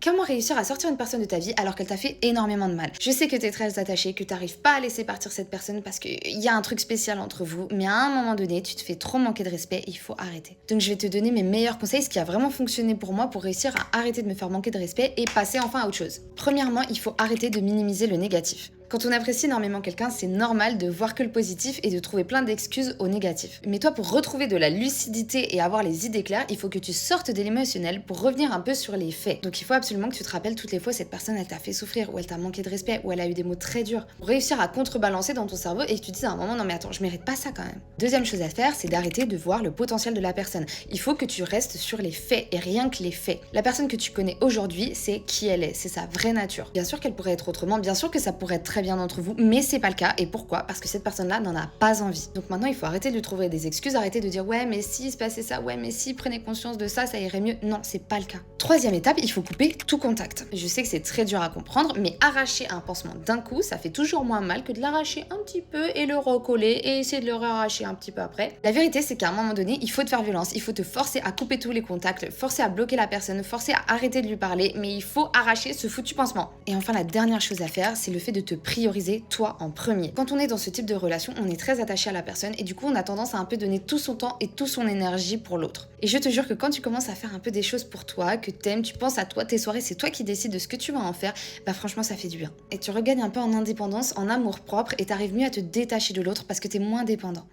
Comment réussir à sortir une personne de ta vie alors qu'elle t'a fait énormément de mal? Je sais que t'es très attaché, que t'arrives pas à laisser partir cette personne parce qu'il y a un truc spécial entre vous, mais à un moment donné, tu te fais trop manquer de respect, il faut arrêter. Donc je vais te donner mes meilleurs conseils, ce qui a vraiment fonctionné pour moi pour réussir à arrêter de me faire manquer de respect et passer enfin à autre chose. Premièrement, il faut arrêter de minimiser le négatif. Quand on apprécie énormément quelqu'un, c'est normal de voir que le positif et de trouver plein d'excuses au négatif. Mais toi, pour retrouver de la lucidité et avoir les idées claires, il faut que tu sortes de l'émotionnel pour revenir un peu sur les faits. Donc il faut absolument que tu te rappelles toutes les fois cette personne, elle t'a fait souffrir, ou elle t'a manqué de respect, ou elle a eu des mots très durs. Pour réussir à contrebalancer dans ton cerveau et que tu te dises à un moment, non mais attends, je mérite pas ça quand même. Deuxième chose à faire, c'est d'arrêter de voir le potentiel de la personne. Il faut que tu restes sur les faits et rien que les faits. La personne que tu connais aujourd'hui, c'est qui elle est, c'est sa vraie nature. Bien sûr qu'elle pourrait être autrement, bien sûr que ça pourrait être très bien entre vous, mais c'est pas le cas. Et pourquoi? Parce que cette personne-là n'en a pas envie. Donc maintenant, il faut arrêter de lui trouver des excuses, arrêter de dire ouais, mais si il se passait ça, ouais, mais si prenez conscience de ça, ça irait mieux. Non, c'est pas le cas. Troisième étape, il faut couper tout contact. Je sais que c'est très dur à comprendre, mais arracher un pansement d'un coup, ça fait toujours moins mal que de l'arracher un petit peu et le recoller et essayer de le arracher un petit peu après. La vérité, c'est qu'à un moment donné, il faut te faire violence, il faut te forcer à couper tous les contacts, forcer à bloquer la personne, forcer à arrêter de lui parler, mais il faut arracher ce foutu pansement. Et enfin, la dernière chose à faire, c'est le fait de te prioriser toi en premier. Quand on est dans ce type de relation, on est très attaché à la personne et du coup, on a tendance à un peu donner tout son temps et toute son énergie pour l'autre. Et je te jure que quand tu commences à faire un peu des choses pour toi, que t'aimes, tu penses à toi, tes soirées, c'est toi qui décides de ce que tu vas en faire, bah franchement, ça fait du bien. Et tu regagnes un peu en indépendance, en amour propre et t'arrives mieux à te détacher de l'autre parce que t'es moins dépendant.